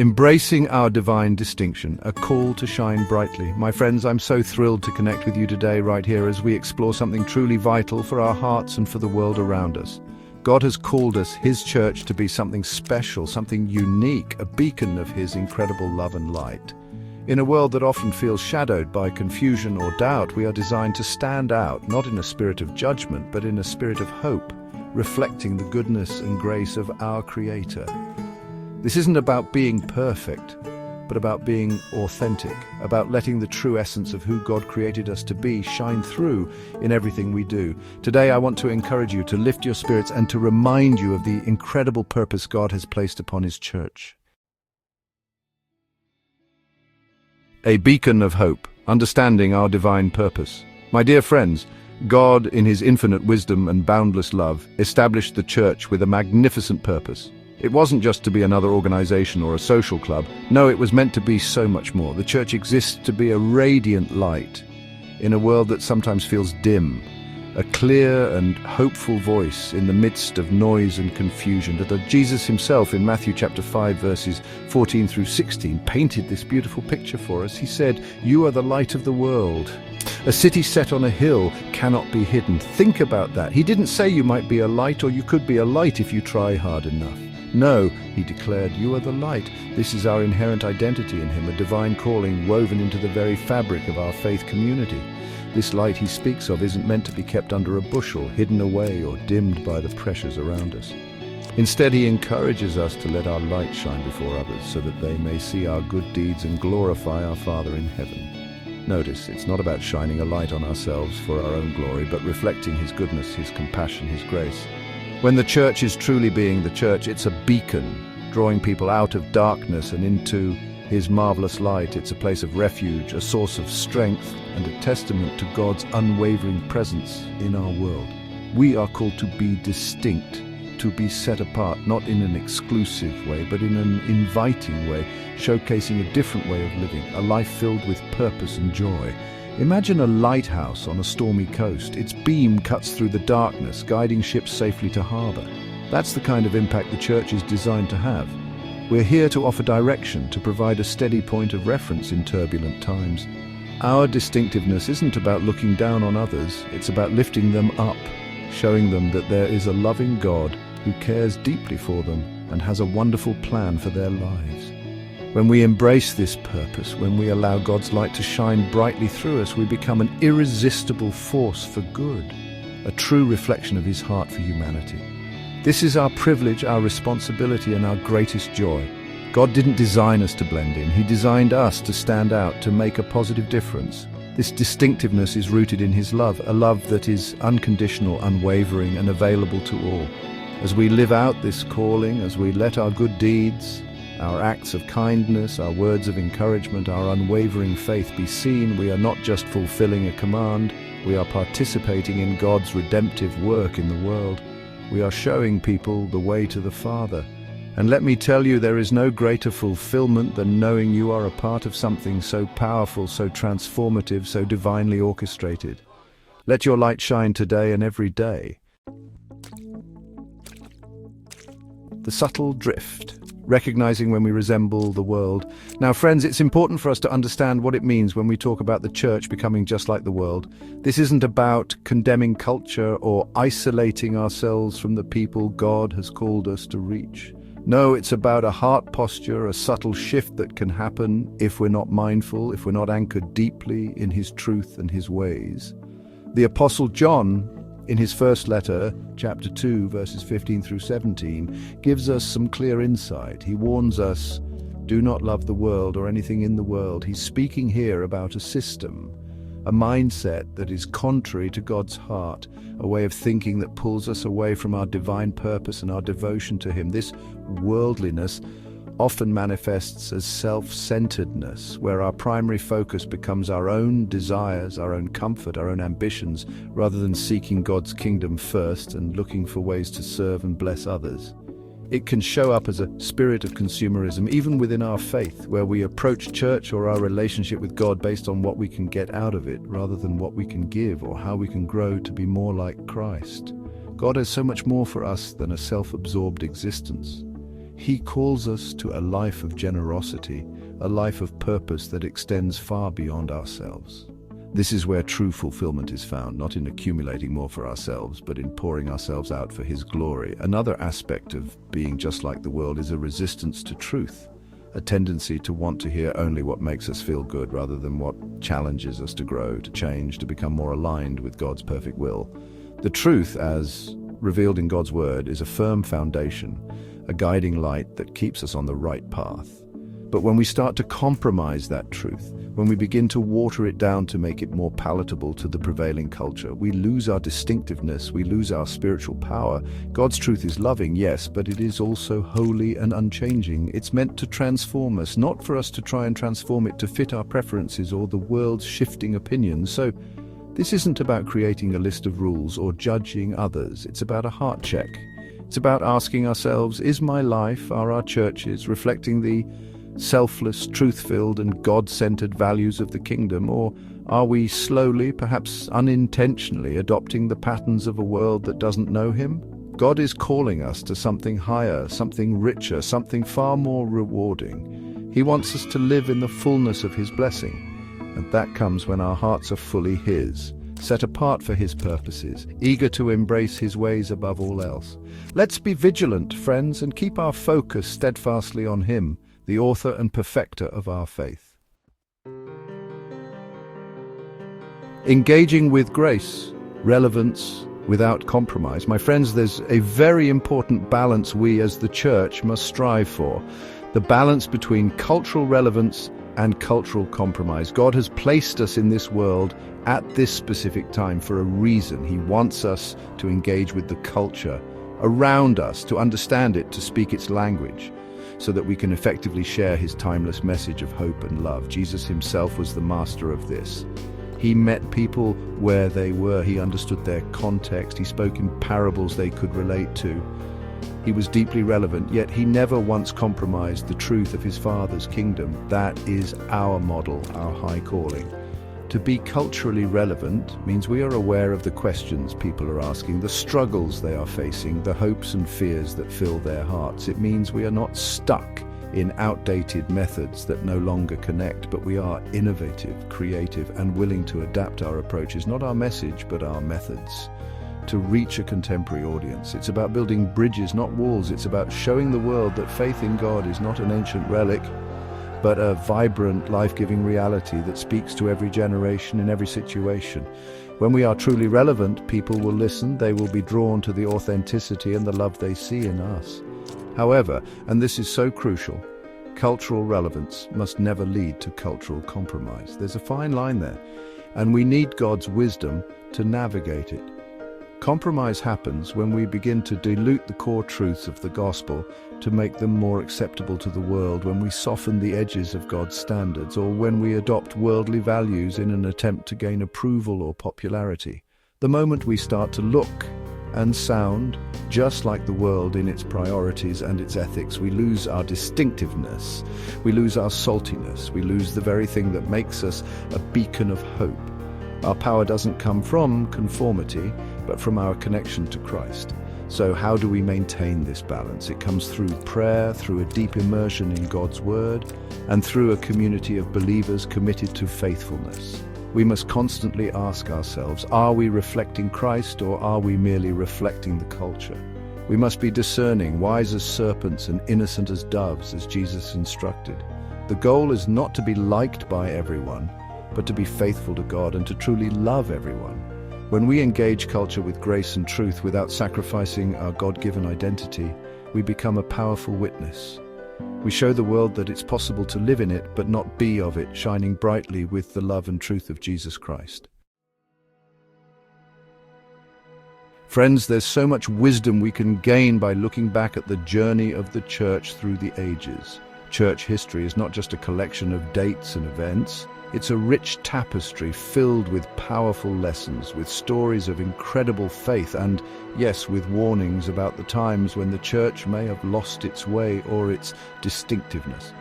Embracing our divine distinction, a call to shine brightly. My friends, I'm so thrilled to connect with you today right here as we explore something truly vital for our hearts and for the world around us. God has called us, His church, to be something special, something unique, a beacon of His incredible love and light. In a world that often feels shadowed by confusion or doubt, we are designed to stand out, not in a spirit of judgment, but in a spirit of hope, reflecting the goodness and grace of our Creator. This isn't about being perfect, but about being authentic, about letting the true essence of who God created us to be shine through in everything we do. Today, I want to encourage you to lift your spirits and to remind you of the incredible purpose God has placed upon His church. A beacon of hope, understanding our divine purpose. My dear friends, God, in His infinite wisdom and boundless love, established the church with a magnificent purpose. It wasn't just to be another organization or a social club. No, it was meant to be so much more. The church exists to be a radiant light in a world that sometimes feels dim, a clear and hopeful voice in the midst of noise and confusion. That Jesus Himself in Matthew chapter 5 verses 14 through 16 painted this beautiful picture for us. He said, "You are the light of the world. A city set on a hill cannot be hidden." Think about that. He didn't say you might be a light or you could be a light if you try hard enough. No, He declared, you are the light. This is our inherent identity in Him, a divine calling woven into the very fabric of our faith community. This light He speaks of isn't meant to be kept under a bushel, hidden away or dimmed by the pressures around us. Instead, He encourages us to let our light shine before others so that they may see our good deeds and glorify our Father in heaven. Notice, it's not about shining a light on ourselves for our own glory, but reflecting His goodness, His compassion, His grace. When the church is truly being the church, it's a beacon, drawing people out of darkness and into His marvelous light. It's a place of refuge, a source of strength, and a testament to God's unwavering presence in our world. We are called to be distinct, to be set apart, not in an exclusive way, but in an inviting way, showcasing a different way of living, a life filled with purpose and joy. Imagine a lighthouse on a stormy coast. Its beam cuts through the darkness, guiding ships safely to harbor. That's the kind of impact the church is designed to have. We're here to offer direction, to provide a steady point of reference in turbulent times. Our distinctiveness isn't about looking down on others, it's about lifting them up, showing them that there is a loving God who cares deeply for them and has a wonderful plan for their lives. When we embrace this purpose, when we allow God's light to shine brightly through us, we become an irresistible force for good, a true reflection of His heart for humanity. This is our privilege, our responsibility, and our greatest joy. God didn't design us to blend in. He designed us to stand out, to make a positive difference. This distinctiveness is rooted in His love, a love that is unconditional, unwavering, and available to all. As we live out this calling, as we let our good deeds, our acts of kindness, our words of encouragement, our unwavering faith be seen, we are not just fulfilling a command, we are participating in God's redemptive work in the world. We are showing people the way to the Father. And let me tell you, there is no greater fulfillment than knowing you are a part of something so powerful, so transformative, so divinely orchestrated. Let your light shine today and every day. The subtle drift. Recognizing when we resemble the world. Now, friends, it's important for us to understand what it means when we talk about the church becoming just like the world. This isn't about condemning culture or isolating ourselves from the people God has called us to reach. No, it's about a heart posture, a subtle shift that can happen if we're not mindful, if we're not anchored deeply in His truth and His ways. The Apostle John, in his first letter, chapter 2, verses 15 through 17, gives us some clear insight. He warns us, do not love the world or anything in the world. He's speaking here about a system, a mindset that is contrary to God's heart, a way of thinking that pulls us away from our divine purpose and our devotion to Him. This worldliness often manifests as self-centeredness, where our primary focus becomes our own desires, our own comfort, our own ambitions, rather than seeking God's kingdom first and looking for ways to serve and bless others. It can show up as a spirit of consumerism, even within our faith, where we approach church or our relationship with God based on what we can get out of it, rather than what we can give or how we can grow to be more like Christ. God has so much more for us than a self-absorbed existence. He calls us to a life of generosity, a life of purpose that extends far beyond ourselves. This is where true fulfillment is found, not in accumulating more for ourselves, but in pouring ourselves out for His glory. Another aspect of being just like the world is a resistance to truth, a tendency to want to hear only what makes us feel good rather than what challenges us to grow, to change, to become more aligned with God's perfect will. The truth, as revealed in God's Word, is a firm foundation, a guiding light that keeps us on the right path. But when we start to compromise that truth, when we begin to water it down to make it more palatable to the prevailing culture, we lose our distinctiveness, we lose our spiritual power. God's truth is loving, yes, but it is also holy and unchanging. It's meant to transform us, not for us to try and transform it to fit our preferences or the world's shifting opinions. So this isn't about creating a list of rules or judging others. It's about a heart check. It's about asking ourselves, is my life, are our churches reflecting the selfless, truth-filled and God-centered values of the kingdom, or are we slowly, perhaps unintentionally, adopting the patterns of a world that doesn't know Him? God is calling us to something higher, something richer, something far more rewarding. He wants us to live in the fullness of His blessing, and that comes when our hearts are fully His, set apart for His purposes, eager to embrace His ways above all else. Let's be vigilant, friends, and keep our focus steadfastly on Him, the author and perfecter of our faith. Engaging with grace, relevance without compromise. My friends, there's a very important balance we as the church must strive for. The balance between cultural relevance and cultural compromise. God has placed us in this world at this specific time for a reason. He wants us to engage with the culture around us, to understand it, to speak its language, so that we can effectively share His timeless message of hope and love. Jesus Himself was the master of this. He met people where they were. He understood their context. He spoke in parables they could relate to. He was deeply relevant, yet He never once compromised the truth of His Father's kingdom. That is our model, our high calling. To be culturally relevant means we are aware of the questions people are asking, the struggles they are facing, the hopes and fears that fill their hearts. It means we are not stuck in outdated methods that no longer connect, but we are innovative, creative, and willing to adapt our approaches, not our message, but our methods, to reach a contemporary audience. It's about building bridges, not walls. It's about showing the world that faith in God is not an ancient relic, but a vibrant, life-giving reality that speaks to every generation in every situation. When we are truly relevant, people will listen, they will be drawn to the authenticity and the love they see in us. However, and this is so crucial, cultural relevance must never lead to cultural compromise. There's a fine line there, and we need God's wisdom to navigate it. Compromise happens when we begin to dilute the core truths of the gospel to make them more acceptable to the world, when we soften the edges of God's standards, or when we adopt worldly values in an attempt to gain approval or popularity. The moment we start to look and sound just like the world in its priorities and its ethics, we lose our distinctiveness, we lose our saltiness, we lose the very thing that makes us a beacon of hope. Our power doesn't come from conformity, but from our connection to Christ. So how do we maintain this balance? It comes through prayer, through a deep immersion in God's Word, and through a community of believers committed to faithfulness. We must constantly ask ourselves, are we reflecting Christ, or are we merely reflecting the culture? We must be discerning, wise as serpents and innocent as doves, as Jesus instructed. The goal is not to be liked by everyone, but to be faithful to God and to truly love everyone. When we engage culture with grace and truth without sacrificing our God-given identity, we become a powerful witness. We show the world that it's possible to live in it but not be of it, shining brightly with the love and truth of Jesus Christ. Friends, there's so much wisdom we can gain by looking back at the journey of the church through the ages. Church history is not just a collection of dates and events. It's a rich tapestry filled with powerful lessons, with stories of incredible faith and, yes, with warnings about the times when the church may have lost its way or its distinctiveness.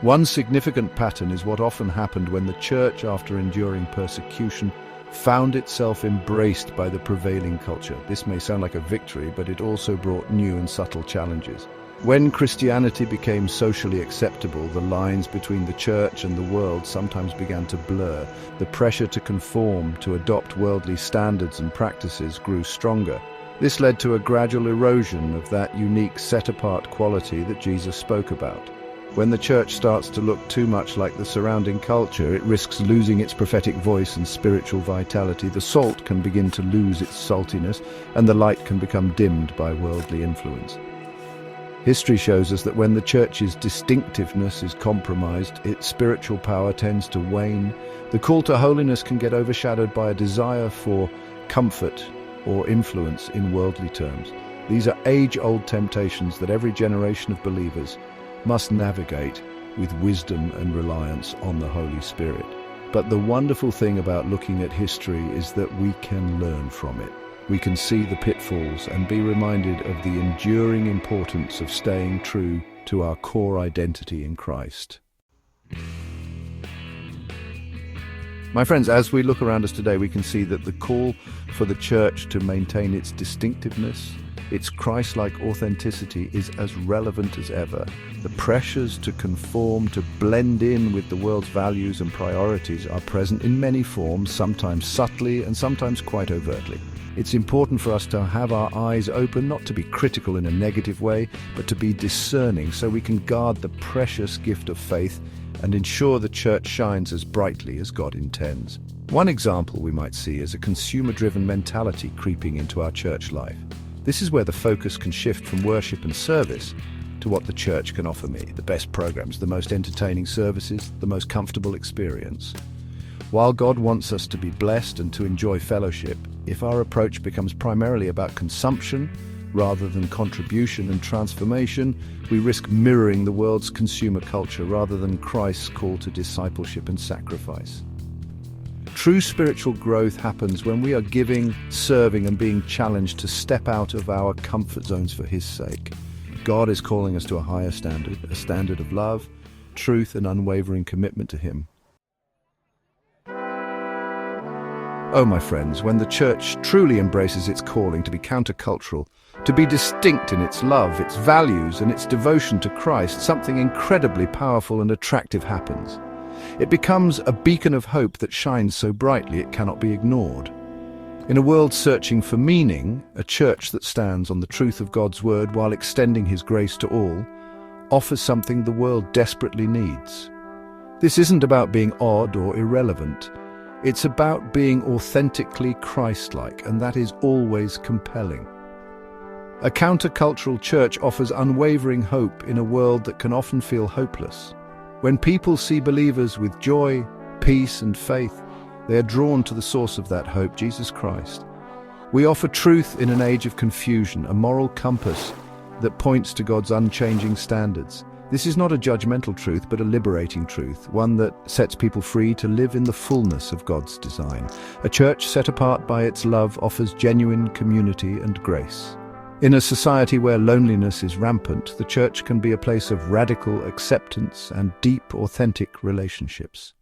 One significant pattern is what often happened when the church, after enduring persecution, found itself embraced by the prevailing culture. This may sound like a victory, but it also brought new and subtle challenges. When Christianity became socially acceptable, the lines between the church and the world sometimes began to blur. The pressure to conform, to adopt worldly standards and practices grew stronger. This led to a gradual erosion of that unique set-apart quality that Jesus spoke about. When the church starts to look too much like the surrounding culture, it risks losing its prophetic voice and spiritual vitality. The salt can begin to lose its saltiness, and the light can become dimmed by worldly influence. History shows us that when the church's distinctiveness is compromised, its spiritual power tends to wane. The call to holiness can get overshadowed by a desire for comfort or influence in worldly terms. These are age-old temptations that every generation of believers must navigate with wisdom and reliance on the Holy Spirit. But the wonderful thing about looking at history is that we can learn from it. We can see the pitfalls and be reminded of the enduring importance of staying true to our core identity in Christ. My friends, as we look around us today, we can see that the call for the church to maintain its distinctiveness, its Christ-like authenticity, is as relevant as ever. The pressures to conform, to blend in with the world's values and priorities are present in many forms, sometimes subtly and sometimes quite overtly. It's important for us to have our eyes open, not to be critical in a negative way, but to be discerning so we can guard the precious gift of faith and ensure the church shines as brightly as God intends. One example we might see is a consumer-driven mentality creeping into our church life. This is where the focus can shift from worship and service to what the church can offer me: the best programs, the most entertaining services, the most comfortable experience. While God wants us to be blessed and to enjoy fellowship, if our approach becomes primarily about consumption rather than contribution and transformation, we risk mirroring the world's consumer culture rather than Christ's call to discipleship and sacrifice. True spiritual growth happens when we are giving, serving, and being challenged to step out of our comfort zones for His sake. God is calling us to a higher standard, a standard of love, truth, and unwavering commitment to Him. Oh, my friends, when the church truly embraces its calling to be countercultural, to be distinct in its love, its values, and its devotion to Christ, something incredibly powerful and attractive happens. It becomes a beacon of hope that shines so brightly it cannot be ignored. In a world searching for meaning, a church that stands on the truth of God's word while extending His grace to all offers something the world desperately needs. This isn't about being odd or irrelevant. It's about being authentically Christ-like, and that is always compelling. A countercultural church offers unwavering hope in a world that can often feel hopeless. When people see believers with joy, peace, and faith, they are drawn to the source of that hope, Jesus Christ. We offer truth in an age of confusion, a moral compass that points to God's unchanging standards. This is not a judgmental truth, but a liberating truth, one that sets people free to live in the fullness of God's design. A church set apart by its love offers genuine community and grace. In a society where loneliness is rampant, the church can be a place of radical acceptance and deep, authentic relationships.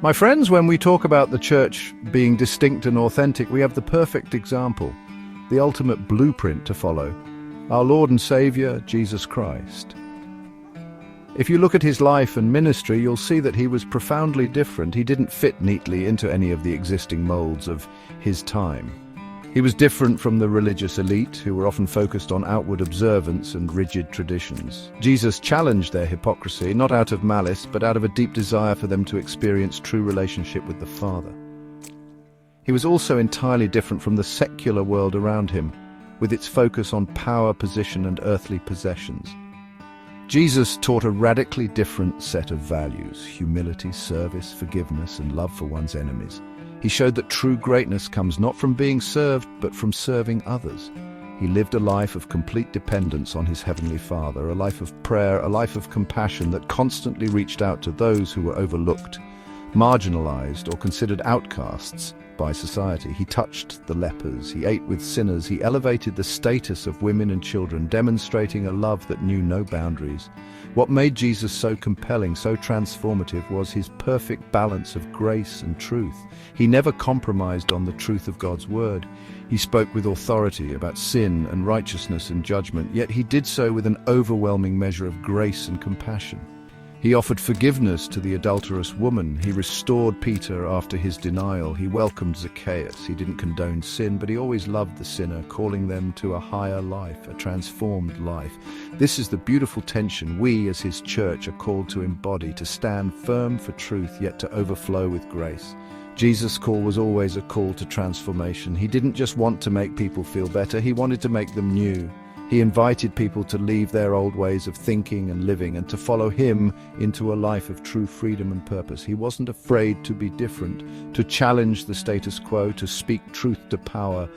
My friends, when we talk about the church being distinct and authentic, we have the perfect example, the ultimate blueprint to follow: our Lord and Savior, Jesus Christ. If you look at His life and ministry, you'll see that He was profoundly different. He didn't fit neatly into any of the existing molds of His time. He was different from the religious elite, who were often focused on outward observance and rigid traditions. Jesus challenged their hypocrisy, not out of malice, but out of a deep desire for them to experience true relationship with the Father. He was also entirely different from the secular world around Him, with its focus on power, position, and earthly possessions. Jesus taught a radically different set of values: humility, service, forgiveness, and love for one's enemies. He showed that true greatness comes not from being served, but from serving others. He lived a life of complete dependence on His Heavenly Father, a life of prayer, a life of compassion that constantly reached out to those who were overlooked, marginalized or considered outcasts by society. He touched the lepers, he ate with sinners, he elevated the status of women and children, demonstrating a love that knew no boundaries. What made Jesus so compelling, so transformative, was his perfect balance of grace and truth. He never compromised on the truth of God's word. He spoke with authority about sin and righteousness and judgment, yet he did so with an overwhelming measure of grace and compassion. He offered forgiveness to the adulterous woman. He restored Peter after his denial. He welcomed Zacchaeus. He didn't condone sin, but he always loved the sinner, calling them to a higher life, a transformed life. This is the beautiful tension we as his church are called to embody, to stand firm for truth, yet to overflow with grace. Jesus' call was always a call to transformation. He didn't just want to make people feel better, he wanted to make them new. He invited people to leave their old ways of thinking and living and to follow him into a life of true freedom and purpose. He wasn't afraid to be different, to challenge the status quo, to speak truth to power,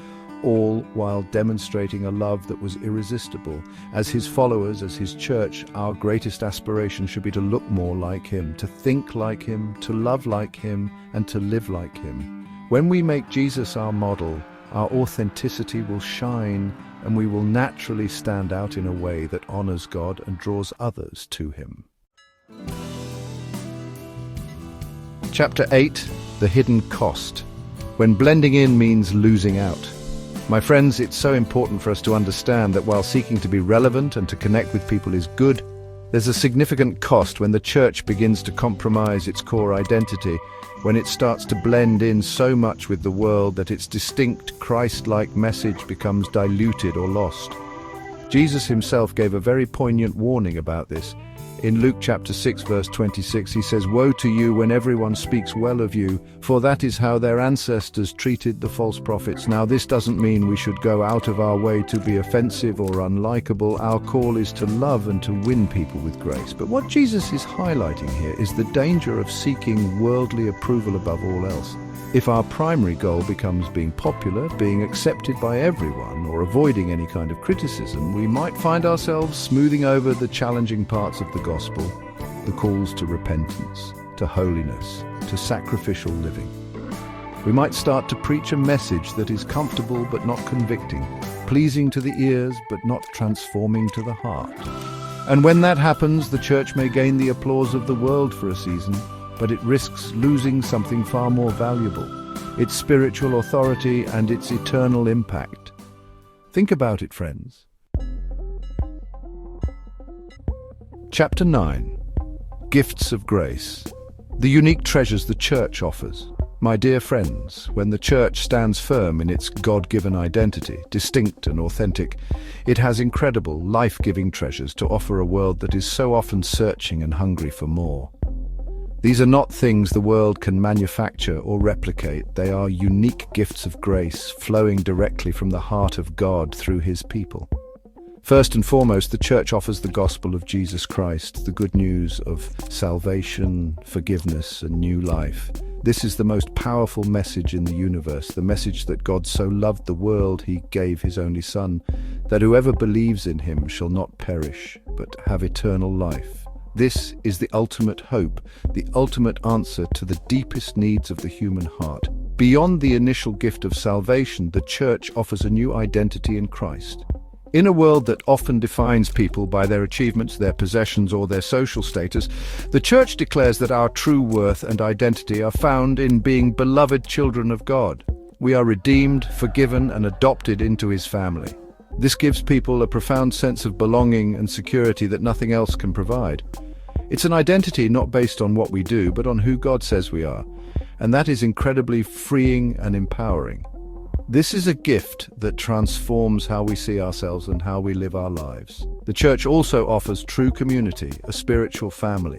all while demonstrating a love that was irresistible. As his followers, as his church, our greatest aspiration should be to look more like him, to think like him, to love like him, and to live like him. When we make Jesus our model, our authenticity will shine, and we will naturally stand out in a way that honors God and draws others to him. Chapter 8, The Hidden Cost. When blending in means losing out. My friends, it's so important for us to understand that while seeking to be relevant and to connect with people is good, there's a significant cost when the church begins to compromise its core identity, when it starts to blend in so much with the world that its distinct Christ-like message becomes diluted or lost. Jesus himself gave a very poignant warning about this. In Luke chapter 6 verse 26 he says, "Woe to you when everyone speaks well of you, for that is how their ancestors treated the false prophets." Now this doesn't mean we should go out of our way to be offensive or unlikable. Our call is to love and to win people with grace. But what Jesus is highlighting here is the danger of seeking worldly approval above all else. If our primary goal becomes being popular, being accepted by everyone, or avoiding any kind of criticism, we might find ourselves smoothing over the challenging parts of the gospel, the calls to repentance, to holiness, to sacrificial living. We might start to preach a message that is comfortable but not convicting, pleasing to the ears but not transforming to the heart. And when that happens, the church may gain the applause of the world for a season, but it risks losing something far more valuable, its spiritual authority and its eternal impact. Think about it, friends. Chapter 9. Gifts of Grace. The unique treasures the church offers. My dear friends, when the church stands firm in its God-given identity, distinct and authentic, it has incredible, life-giving treasures to offer a world that is so often searching and hungry for more. These are not things the world can manufacture or replicate. They are unique gifts of grace flowing directly from the heart of God through his people. First and foremost, the church offers the gospel of Jesus Christ, the good news of salvation, forgiveness, and new life. This is the most powerful message in the universe, the message that God so loved the world he gave his only Son, that whoever believes in him shall not perish, but have eternal life. This is the ultimate hope, the ultimate answer to the deepest needs of the human heart. Beyond the initial gift of salvation, the church offers a new identity in Christ. In a world that often defines people by their achievements, their possessions, or their social status, the church declares that our true worth and identity are found in being beloved children of God. We are redeemed, forgiven, and adopted into his family. This gives people a profound sense of belonging and security that nothing else can provide. It's an identity not based on what we do, but on who God says we are, and that is incredibly freeing and empowering. This is a gift that transforms how we see ourselves and how we live our lives. The church also offers true community, a spiritual family,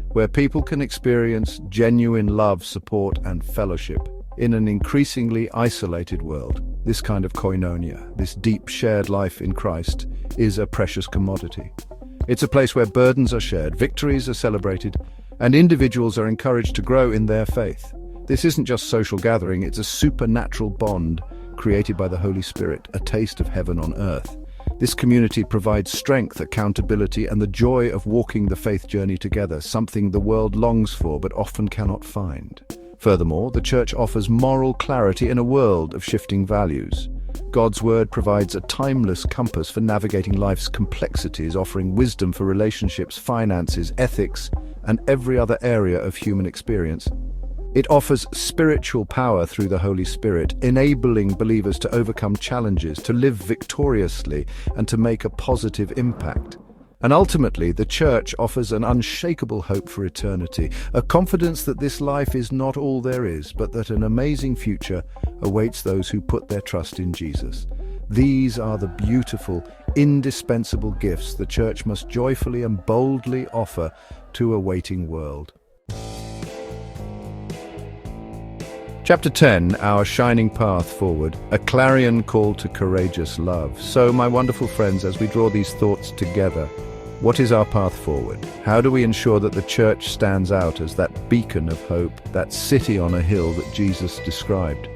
where people can experience genuine love, support, and fellowship. In an increasingly isolated world, this kind of koinonia, this deep shared life in Christ, is a precious commodity. It's a place where burdens are shared, victories are celebrated, and individuals are encouraged to grow in their faith. This isn't just social gathering, it's a supernatural bond created by the Holy Spirit, a taste of heaven on earth. This community provides strength, accountability, and the joy of walking the faith journey together, something the world longs for but often cannot find. Furthermore, the church offers moral clarity in a world of shifting values. God's word provides a timeless compass for navigating life's complexities, offering wisdom for relationships, finances, ethics, and every other area of human experience. It offers spiritual power through the Holy Spirit, enabling believers to overcome challenges, to live victoriously, and to make a positive impact. And ultimately, the church offers an unshakable hope for eternity, a confidence that this life is not all there is, but that an amazing future awaits those who put their trust in Jesus. These are the beautiful, indispensable gifts the church must joyfully and boldly offer to a waiting world. Chapter 10, Our Shining Path Forward, a clarion call to courageous love. So, my wonderful friends, as we draw these thoughts together, what is our path forward? How do we ensure that the church stands out as that beacon of hope, that city on a hill that Jesus described?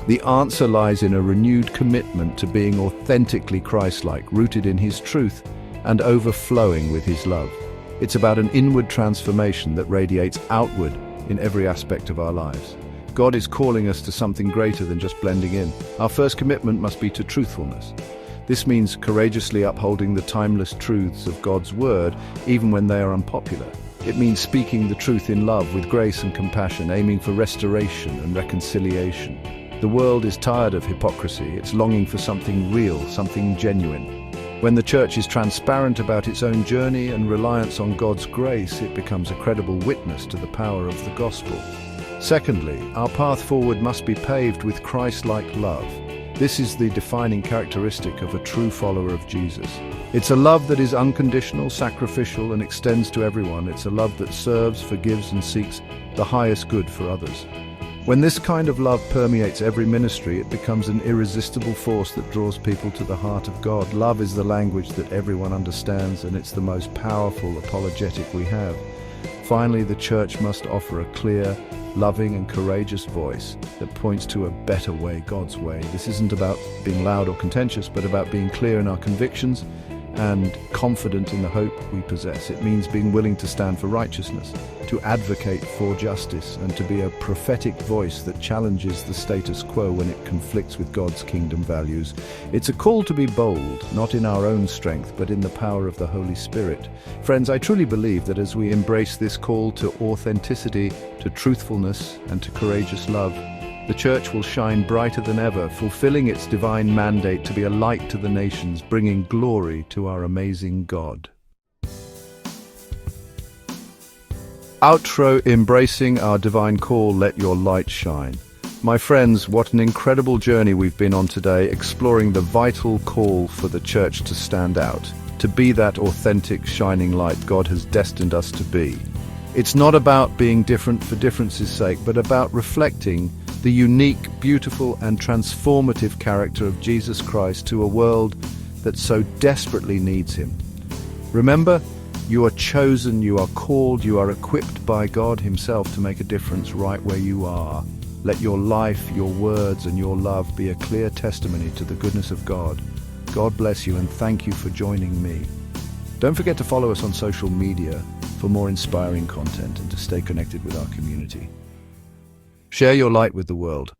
The answer lies in a renewed commitment to being authentically Christ-like, rooted in His truth and overflowing with His love. It's about an inward transformation that radiates outward in every aspect of our lives. God is calling us to something greater than just blending in. Our first commitment must be to truthfulness. This means courageously upholding the timeless truths of God's Word, even when they are unpopular. It means speaking the truth in love with grace and compassion, aiming for restoration and reconciliation. The world is tired of hypocrisy. It's longing for something real, something genuine. When the church is transparent about its own journey and reliance on God's grace, it becomes a credible witness to the power of the gospel. Secondly, our path forward must be paved with Christ-like love. This is the defining characteristic of a true follower of Jesus. It's a love that is unconditional, sacrificial, and extends to everyone. It's a love that serves, forgives, and seeks the highest good for others. When this kind of love permeates every ministry, it becomes an irresistible force that draws people to the heart of God. Love is the language that everyone understands, and it's the most powerful apologetic we have. Finally, the church must offer a clear, loving and courageous voice that points to a better way, God's way. This isn't about being loud or contentious, but about being clear in our convictions and confident in the hope we possess. It means being willing to stand for righteousness, to advocate for justice, and to be a prophetic voice that challenges the status quo when it conflicts with God's kingdom values. It's a call to be bold, not in our own strength, but in the power of the Holy Spirit. Friends, I truly believe that as we embrace this call to authenticity, to truthfulness, and to courageous love, the church will shine brighter than ever, fulfilling its divine mandate to be a light to the nations, bringing glory to our amazing God. Outro: embracing our divine call, let your light shine. My friends, what an incredible journey we've been on today, exploring the vital call for the church to stand out, to be that authentic, shining light God has destined us to be. It's not about being different for difference's sake, but about reflecting the unique, beautiful, and transformative character of Jesus Christ to a world that so desperately needs Him. Remember, you are chosen, you are called, you are equipped by God Himself to make a difference right where you are. Let your life, your words, and your love be a clear testimony to the goodness of God. God bless you, and thank you for joining me. Don't forget to follow us on social media for more inspiring content and to stay connected with our community. Share your light with the world.